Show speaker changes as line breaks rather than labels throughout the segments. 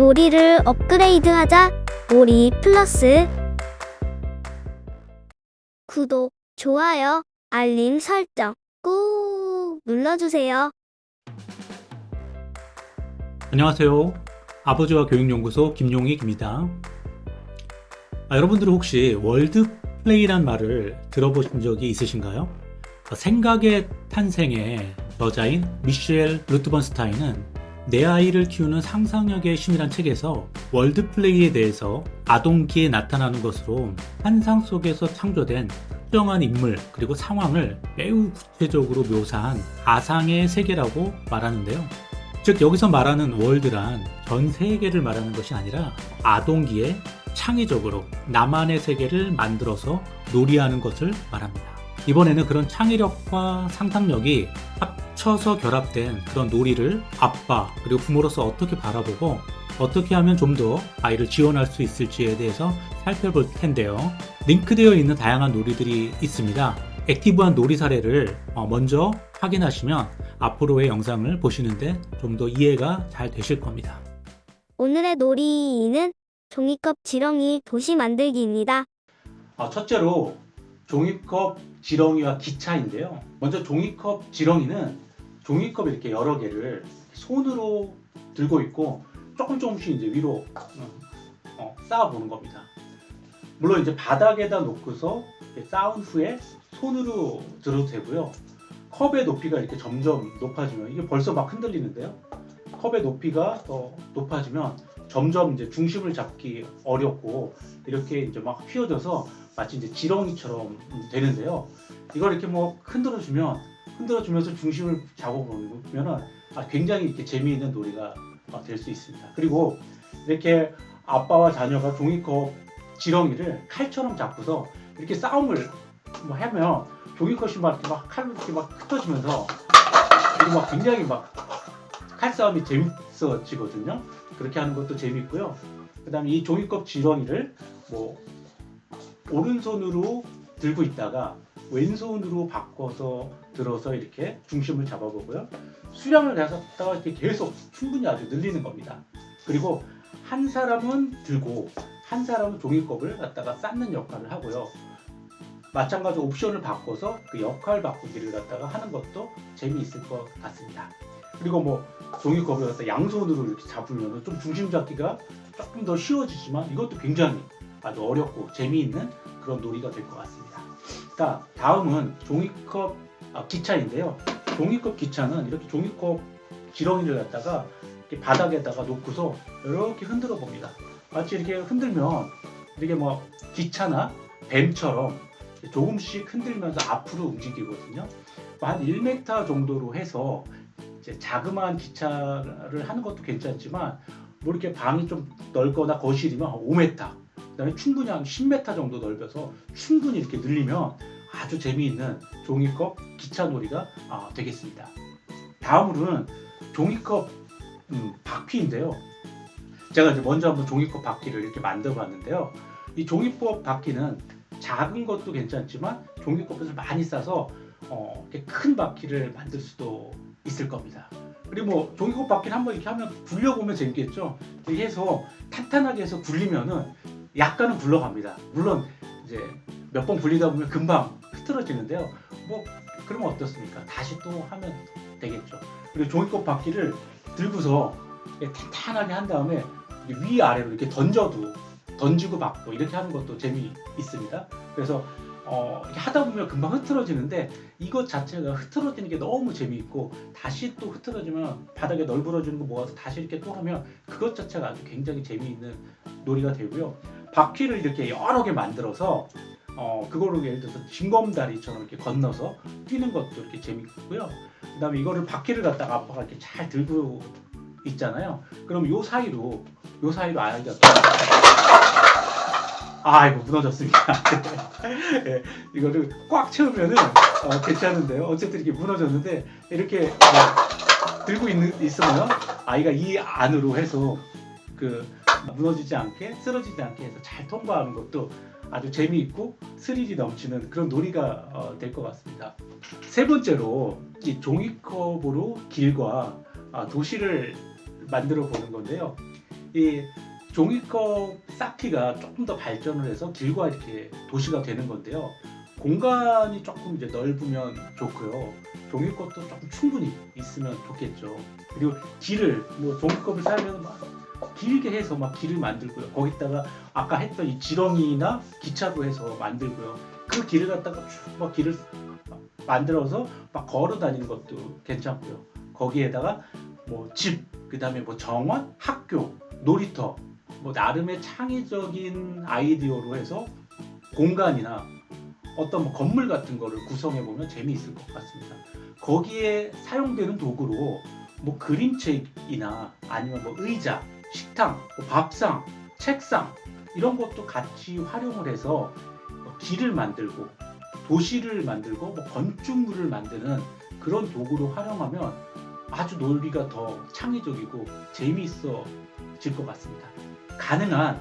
놀이를 업그레이드하자. 놀이 플러스. 구독, 좋아요, 알림 설정 꾹 눌러주세요.
안녕하세요. 아버지와 교육연구소 김용익입니다. 여러분들은 혹시 월드플레이란 말을 들어보신 적이 있으신가요? 생각의 탄생의 저자인 미셸 루트번스타인은 내 아이를 키우는 상상력의 신이란 책에서 월드플레이에 대해서 아동기에 나타나는 것으로 환상 속에서 창조된 특정한 인물 그리고 상황을 매우 구체적으로 묘사한 가상의 세계라고 말하는데요. 즉 여기서 말하는 월드란 전 세계를 말하는 것이 아니라 아동기에 창의적으로 나만의 세계를 만들어서 놀이하는 것을 말합니다. 이번에는 그런 창의력과 상상력이 합쳐서 결합된 그런 놀이를 아빠 그리고 부모로서 어떻게 바라보고 어떻게 하면 좀 더 아이를 지원할 수 있을지에 대해서 살펴볼 텐데요. 링크되어 있는 다양한 놀이들이 있습니다. 액티브한 놀이 사례를 먼저 확인하시면 앞으로의 영상을 보시는데 좀 더 이해가 잘 되실 겁니다.
오늘의 놀이는 종이컵 지렁이 도시 만들기입니다.
첫째로 종이컵 지렁이와 기차인데요. 먼저 종이컵 지렁이는 종이컵 이렇게 여러 개를 손으로 들고 있고 조금씩 이제 위로 쌓아보는 겁니다. 물론 이제 바닥에다 놓고서 쌓은 후에 손으로 들어도 되고요. 컵의 높이가 이렇게 점점 높아지면 이게 벌써 막 흔들리는데요. 컵의 높이가 더 높아지면 점점 이제 중심을 잡기 어렵고 이렇게 이제 막 휘어져서 마치 이제 지렁이처럼 되는데요. 이걸 이렇게 뭐 흔들어주면서 중심을 잡아보면은 굉장히 이렇게 재미있는 놀이가 될 수 있습니다. 그리고 이렇게 아빠와 자녀가 종이컵 지렁이를 칼처럼 잡고서 이렇게 싸움을 하면 종이컵이 막 이렇게 막 칼로 이렇게 막 흩어지면서 그리고 막 굉장히 막 칼싸움이 재밌어지거든요. 그렇게 하는 것도 재밌고요. 그다음에 이 종이컵 지렁이를 뭐 오른손으로 들고 있다가 왼손으로 바꿔서 들어서 이렇게 중심을 잡아보고요. 수량을 갖다가 이렇게 계속 충분히 아주 늘리는 겁니다. 그리고 한 사람은 들고 한 사람은 종이컵을 갖다가 쌓는 역할을 하고요. 마찬가지로 옵션을 바꿔서 그 역할 바꾸기를 갖다가 하는 것도 재미있을 것 같습니다. 그리고 뭐 종이컵을 갖다 양손으로 이렇게 잡으면 좀 중심 잡기가 조금 더 쉬워지지만 이것도 굉장히 아주 어렵고 재미있는 그런 놀이가 될 것 같습니다. 자, 다음은 종이컵 기차인데요. 종이컵 기차는 이렇게 종이컵 지렁이를 갖다가 이렇게 바닥에다가 놓고서 이렇게 흔들어 봅니다. 마치 이렇게 흔들면 이렇게 뭐 기차나 뱀처럼 조금씩 흔들면서 앞으로 움직이거든요. 한 1m 정도로 해서 이제 자그마한 기차를 하는 것도 괜찮지만 뭐 이렇게 방이 좀 넓거나 거실이면 5m, 그다음에 충분히 한 10m 정도 넓혀서 충분히 이렇게 늘리면 아주 재미있는 종이컵 기차 놀이가 되겠습니다. 다음으로는 종이컵 바퀴인데요. 제가 이제 먼저 한번 종이컵 바퀴를 이렇게 만들어 봤는데요. 이 종이컵 바퀴는 작은 것도 괜찮지만 종이컵을 많이 싸서 이렇게 큰 바퀴를 만들 수도 있을 겁니다. 그리고 뭐 종이컵 바퀴를 한번 이렇게 하면 굴려보면 재밌겠죠. 이렇게 해서 탄탄하게 해서 굴리면은 약간은 굴러갑니다. 물론 이제 몇 번 굴리다 보면 금방 흐트러지는데요. 뭐 그러면 어떻습니까? 다시 또 하면 되겠죠. 그리고 종이컵 바퀴를 들고서 탄탄하게 한 다음에 위아래로 이렇게 던지고 받고 이렇게 하는 것도 재미있습니다. 그래서 이렇게 하다 보면 금방 흐트러지는데 이것 자체가 흐트러지는 게 너무 재미있고 다시 또 흐트러지면 바닥에 널브러지는 거 모아서 다시 이렇게 또 하면 그것 자체가 아주 굉장히 재미있는 놀이가 되고요. 바퀴를 이렇게 여러 개 만들어서 그거를 예를 들어서 징검다리처럼 이렇게 건너서 뛰는 것도 이렇게 재밌고요. 그 다음에 이거를 바퀴를 갖다가 아빠가 이렇게 잘 들고 있잖아요. 그럼 요 사이로 아이가 이거 무너졌습니다. 네, 이거를 꽉 채우면은 괜찮은데요. 어쨌든 이렇게 무너졌는데 이렇게 들고 있으면 아이가 이 안으로 해서 그 무너지지 않게 쓰러지지 않게 해서 잘 통과하는 것도 아주 재미있고 스릴이 넘치는 그런 놀이가 될 것 같습니다. 세 번째로 이 종이컵으로 길과 도시를 만들어 보는 건데요. 이 종이컵 쌓기가 조금 더 발전을 해서 길과 이렇게 도시가 되는 건데요. 공간이 조금 이제 넓으면 좋고요. 종이컵도 조금 충분히 있으면 좋겠죠. 그리고 길을 뭐 종이컵을 사면 막 길게 해서 막 길을 만들고요. 거기다가 아까 했던 이 지렁이나 기차도 해서 만들고요. 그 길을 갖다가 쭉 막 길을 만들어서 막 걸어 다니는 것도 괜찮고요. 거기에다가 뭐 집, 그다음에 뭐 정원, 학교, 놀이터, 뭐 나름의 창의적인 아이디어로 해서 공간이나 어떤 뭐 건물 같은 거를 구성해 보면 재미있을 것 같습니다. 거기에 사용되는 도구로 뭐 그림책이나 아니면 뭐 의자, 식탁, 뭐 밥상, 책상 이런 것도 같이 활용을 해서 뭐 길을 만들고 도시를 만들고 뭐 건축물을 만드는 그런 도구로 활용하면 아주 놀기가 더 창의적이고 재미있어질 것 같습니다. 가능한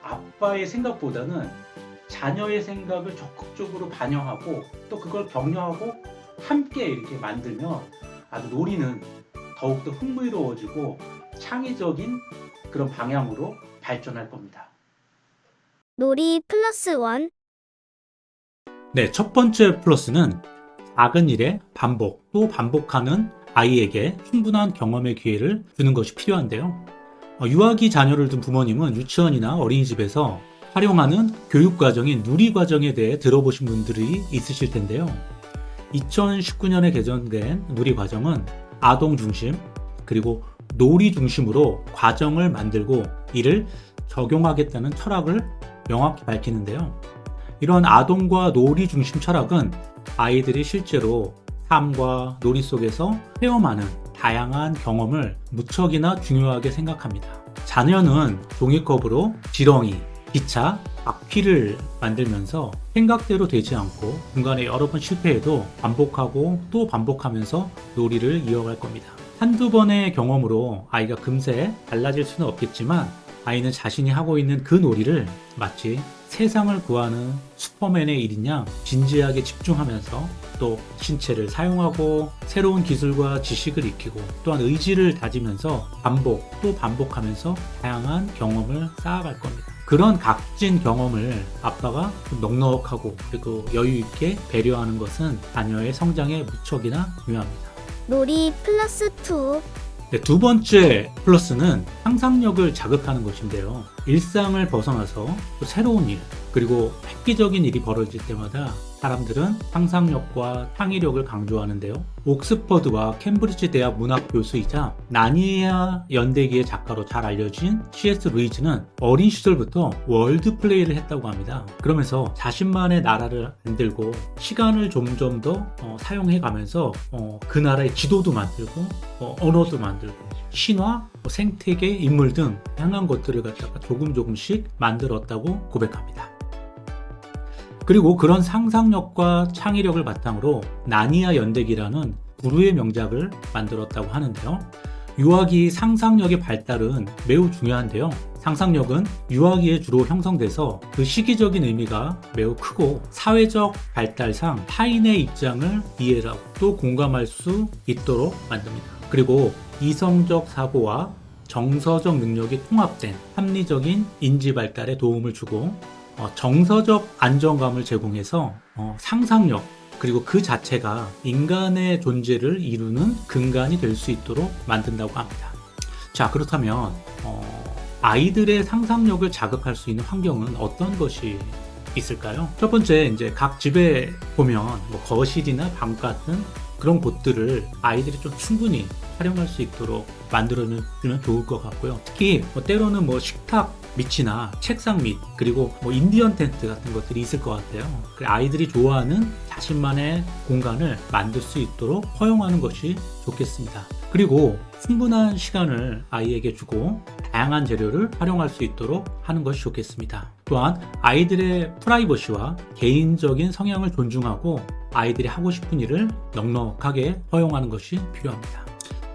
아빠의 생각보다는 자녀의 생각을 적극적으로 반영하고 또 그걸 격려하고 함께 이렇게 만들면 아주 놀이는 더욱더 흥미로워지고 창의적인 그런 방향으로 발전할 겁니다.
놀이 플러스 원.
네, 첫 번째 플러스는 작은 일의 반복, 또 반복하는 아이에게 충분한 경험의 기회를 주는 것이 필요한데요. 유아기 자녀를 둔 부모님은 유치원이나 어린이집에서 활용하는 교육과정인 누리과정에 대해 들어보신 분들이 있으실 텐데요. 2019년에 개정된 누리과정은 아동 중심, 그리고 놀이 중심으로 과정을 만들고 이를 적용하겠다는 철학을 명확히 밝히는데요. 이런 아동과 놀이 중심 철학은 아이들이 실제로 삶과 놀이 속에서 체험하는 다양한 경험을 무척이나 중요하게 생각합니다. 자녀는 종이컵으로 지렁이, 기차, 바퀴를 만들면서 생각대로 되지 않고 중간에 여러 번 실패해도 반복하고 또 반복하면서 놀이를 이어갈 겁니다. 한두 번의 경험으로 아이가 금세 달라질 수는 없겠지만 아이는 자신이 하고 있는 그 놀이를 마치 세상을 구하는 슈퍼맨의 일인 양 진지하게 집중하면서 또 신체를 사용하고 새로운 기술과 지식을 익히고 또한 의지를 다지면서 반복 또 반복하면서 다양한 경험을 쌓아갈 겁니다. 그런 값진 경험을 아빠가 넉넉하고 그리고 여유 있게 배려하는 것은 자녀의 성장에 무척이나 중요합니다.
놀이 플러스 투.
네, 두 번째 플러스는 상상력을 자극하는 것인데요. 일상을 벗어나서 또 새로운 일, 그리고 획기적인 일이 벌어질 때마다 사람들은 상상력과 창의력을 강조하는데요. 옥스퍼드와 캠브리지 대학 문학 교수이자 나니아 연대기의 작가로 잘 알려진 C.S. 루이즈는 어린 시절부터 월드 플레이를 했다고 합니다. 그러면서 자신만의 나라를 만들고 시간을 점점 더 사용해 가면서 그 나라의 지도도 만들고 언어도 만들고 신화, 생태계, 인물 등 다양한 것들을 갖다가 조금씩 만들었다고 고백합니다. 그리고 그런 상상력과 창의력을 바탕으로 나니아 연대기라는 부르의 명작을 만들었다고 하는데요. 유아기 상상력의 발달은 매우 중요한데요. 상상력은 유아기에 주로 형성돼서 그 시기적인 의미가 매우 크고 사회적 발달상 타인의 입장을 이해하고 또 공감할 수 있도록 만듭니다. 그리고 이성적 사고와 정서적 능력이 통합된 합리적인 인지 발달에 도움을 주고 정서적 안정감을 제공해서 상상력 그리고 그 자체가 인간의 존재를 이루는 근간이 될 수 있도록 만든다고 합니다. 자, 그렇다면 아이들의 상상력을 자극할 수 있는 환경은 어떤 것이 있을까요? 첫 번째, 이제 각 집에 보면 뭐 거실이나 방 같은 그런 곳들을 아이들이 좀 충분히 활용할 수 있도록 만들어주면 좋을 것 같고요. 특히 때로는 식탁 밑이나 책상 밑 그리고 인디언 텐트 같은 것들이 있을 것 같아요. 아이들이 좋아하는 자신만의 공간을 만들 수 있도록 허용하는 것이 좋겠습니다. 그리고 충분한 시간을 아이에게 주고 다양한 재료를 활용할 수 있도록 하는 것이 좋겠습니다. 또한 아이들의 프라이버시와 개인적인 성향을 존중하고 아이들이 하고 싶은 일을 넉넉하게 허용하는 것이 필요합니다.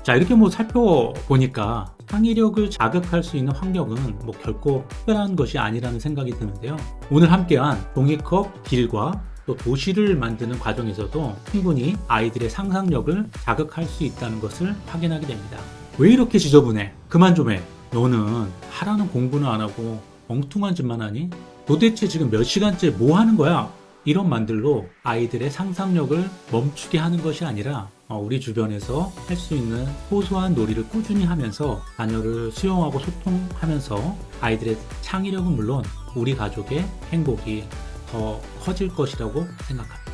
자, 이렇게 살펴보니까 창의력을 자극할 수 있는 환경은 결코 특별한 것이 아니라는 생각이 드는데요. 오늘 함께한 종이컵 길과 또 도시를 만드는 과정에서도 충분히 아이들의 상상력을 자극할 수 있다는 것을 확인하게 됩니다. 왜 이렇게 지저분해? 그만 좀 해. 너는 하라는 공부는 안 하고 엉뚱한 짓만 하니? 도대체 지금 몇 시간째 뭐 하는 거야? 이런 말들로 아이들의 상상력을 멈추게 하는 것이 아니라 우리 주변에서 할 수 있는 소소한 놀이를 꾸준히 하면서 자녀를 수용하고 소통하면서 아이들의 창의력은 물론 우리 가족의 행복이 더 커질 것이라고 생각합니다.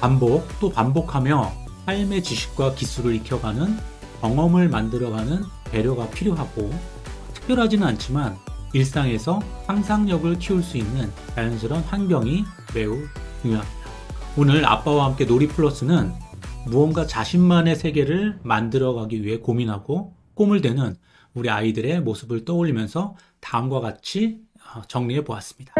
반복 또 반복하며 삶의 지식과 기술을 익혀가는 경험을 만들어가는 배려가 필요하고 특별하지는 않지만 일상에서 상상력을 키울 수 있는 자연스러운 환경이 매우 중요합니다. 오늘 아빠와 함께 놀이 플러스는 무언가 자신만의 세계를 만들어가기 위해 고민하고 꿈을 대는 우리 아이들의 모습을 떠올리면서 다음과 같이 정리해 보았습니다.